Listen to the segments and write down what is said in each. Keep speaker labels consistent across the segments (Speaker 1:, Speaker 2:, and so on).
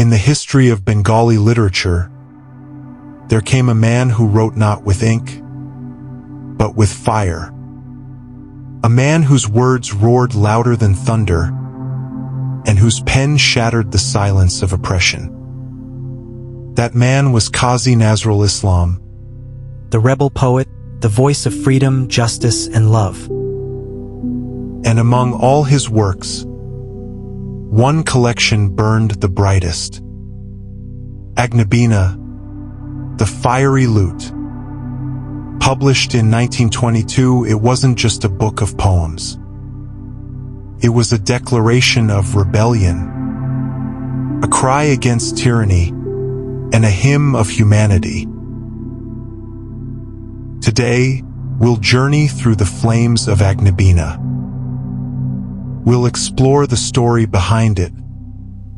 Speaker 1: In the history of Bengali literature, there came a man who wrote not with ink, but with fire. A man whose words roared louder than thunder, and whose pen shattered the silence of oppression. That man was Kazi Nazrul Islam,
Speaker 2: the rebel poet, the voice of freedom, justice, and love.
Speaker 1: and among all his works, one collection burned the brightest. Agnabina, the fiery lute. Published in 1922, it wasn't just a book of poems. It was a declaration of rebellion, a cry against tyranny, and a hymn of humanity. Today, we'll journey through the flames of Agnabina. We'll explore the story behind it,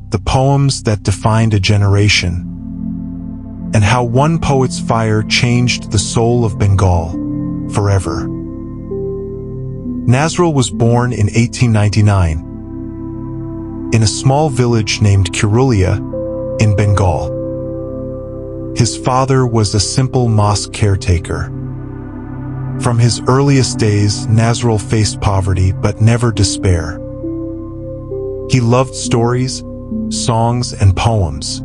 Speaker 1: the poems that defined a generation, and how one poet's fire changed the soul of Bengal forever. Nazrul was born in 1899 in a small village named Kirulia in Bengal. His father was a simple mosque caretaker. From his earliest days, Nazrul faced poverty but never despair. He loved stories, songs, and poems.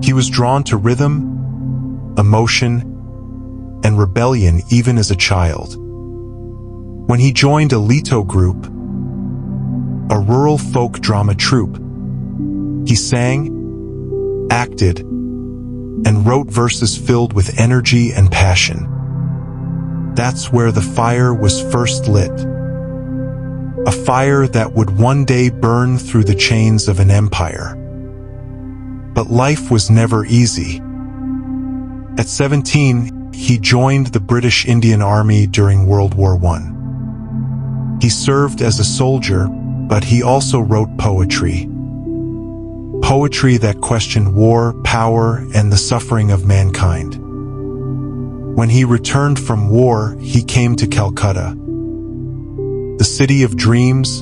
Speaker 1: He was drawn to rhythm, emotion, and rebellion even as a child. When he joined a Leto group, a rural folk drama troupe, he sang, acted, and wrote verses filled with energy and passion. That's where the fire was first lit. A fire that would one day burn through the chains of an empire. But life was never easy. At 17, he joined the British Indian Army during World War I. He served as a soldier, but he also wrote poetry. Poetry that questioned war, power, and the suffering of mankind. When he returned from war, he came to Calcutta, the city of dreams,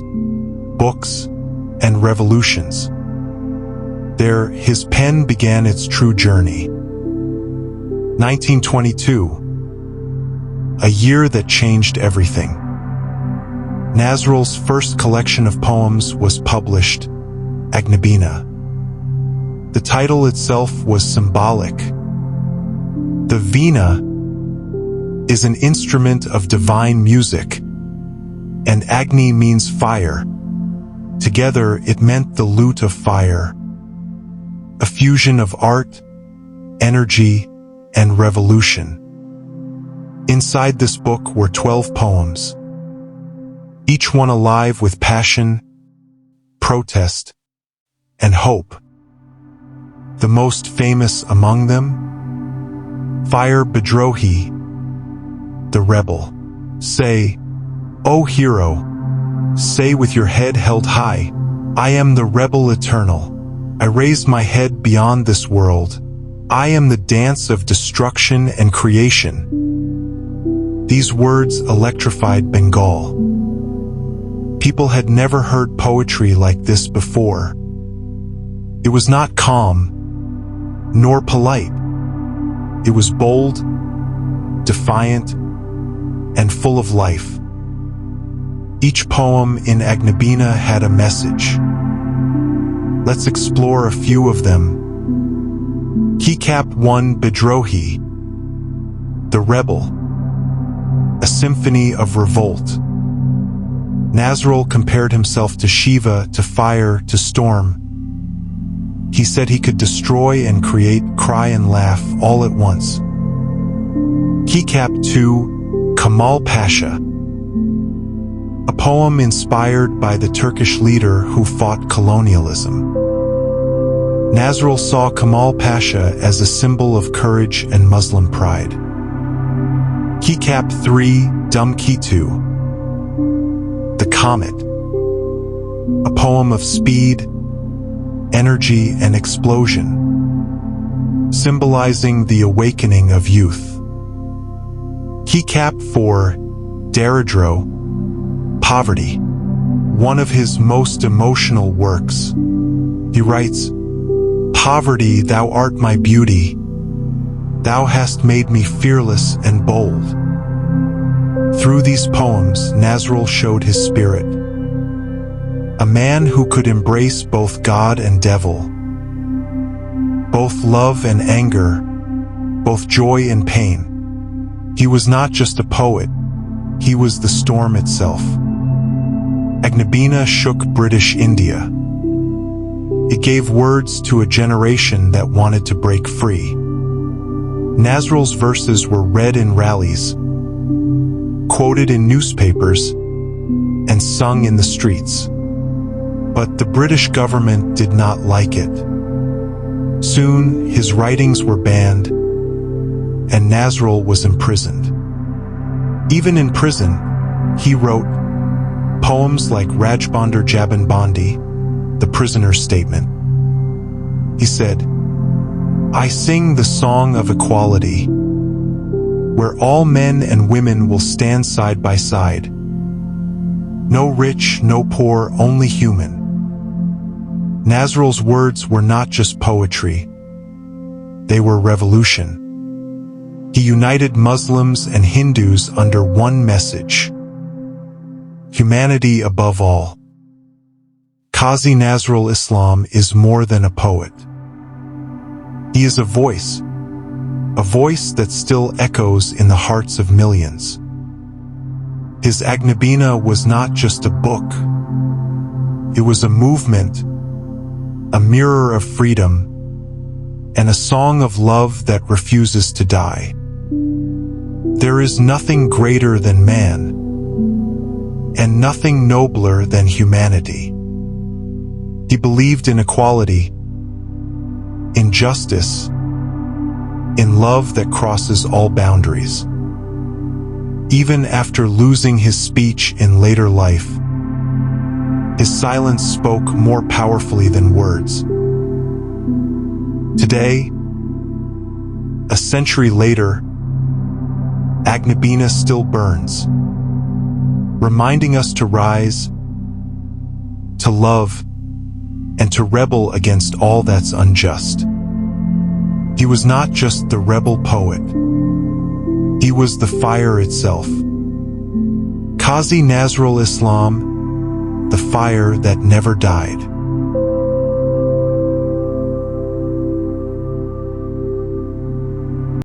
Speaker 1: books, and revolutions. There, his pen began its true journey. 1922, a year that changed everything. Nazrul's first collection of poems was published, Agnabina. The title itself was symbolic. The veena is an instrument of divine music, and Agni means fire. Together, it meant the lute of fire, a fusion of art, energy, and revolution. Inside this book were 12 poems, each one alive with passion, protest, and hope. The most famous among them? Fire Bidrohi, the rebel. Say, O hero, say with your head held high, I am the rebel eternal. I raise my head beyond this world. I am the dance of destruction and creation. These words electrified Bengal. People had never heard poetry like this before. It was not calm, nor polite. It was bold, defiant, and full of life. Each poem in Agnabina had a message. Let's explore a few of them. Keycap 1 Bidrohi, the rebel, a symphony of revolt. Nazrul compared himself to Shiva, to fire, to storm. He said he could destroy and create, cry and laugh all at once. Keycap 2 Kemal Pasha, a poem inspired by the Turkish leader who fought colonialism. Nazrul saw Kemal Pasha as a symbol of courage and Muslim pride. Keycap 3 Dumkitu, the Comet, a poem of speed, energy, and explosion, symbolizing the awakening of youth. Keycap 4 Daridro, poverty, one of his most emotional works. He writes, poverty, thou art my beauty. Thou hast made me fearless and bold. Through these poems, Nazrul showed his spirit. A man who could embrace both God and devil, both love and anger, both joy and pain. He was not just a poet, he was the storm itself. Agnabina shook British India. It gave words to a generation that wanted to break free. Nazrul's verses were read in rallies, quoted in newspapers, and sung in the streets. But the British government did not like it. Soon, his writings were banned, and Nazrul was imprisoned. Even in prison, he wrote poems like Rajbandar Jaban Bandi, the prisoner's statement. He said, I sing the song of equality, where all men and women will stand side by side. No rich, no poor, only human. Nazrul's words were not just poetry, they were revolution. He united Muslims and Hindus under one message: humanity above all. Kazi Nazrul Islam is more than a poet. He is a voice that still echoes in the hearts of millions. His Agnabina was not just a book. It was a movement, a mirror of freedom, and a song of love that refuses to die. There is nothing greater than man, and nothing nobler than humanity. He believed in equality, in justice, in love that crosses all boundaries. Even after losing his speech in later life, his silence spoke more powerfully than words. Today, a century later, Agnabina still burns, reminding us to rise, to love, and to rebel against all that's unjust. He was not just the rebel poet. He was the fire itself. Kazi Nazrul Islam, the fire that never died.